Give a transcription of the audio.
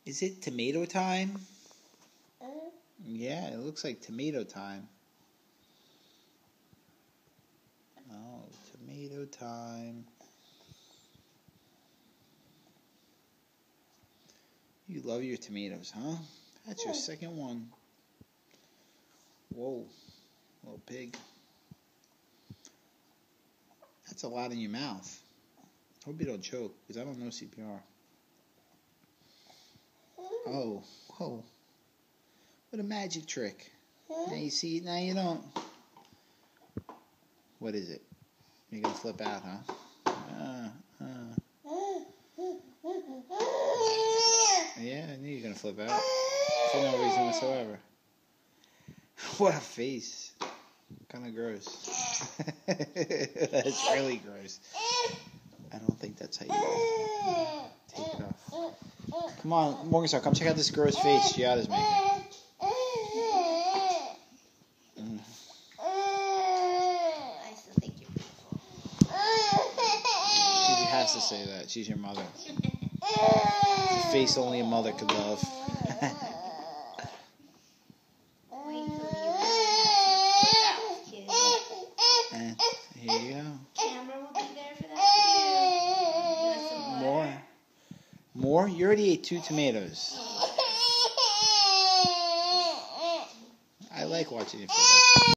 Is it tomato time? Yeah, it looks like tomato time. Oh, tomato time. You love your tomatoes, huh? That's your second one. Whoa, little pig. That's a lot in your mouth. Hope you don't choke, because I don't know CPR. Oh, whoa. What a magic trick. Now you see, now you don't. What is it? You're going to flip out, huh? Yeah, I knew you were going to flip out. For no reason whatsoever. What a face. Kind of gross. That's really gross. I don't think that's how you take it off. Come on, Morningstar, come check out this gross face Giada's making. I still think you're beautiful. She has to say that. She's your mother. It's a face only a mother could love. Wait till you really have some flip out, kid. And here you go. Camera will be there for that too. You want some more? More? You already ate 2 tomatoes. I like watching you flip out.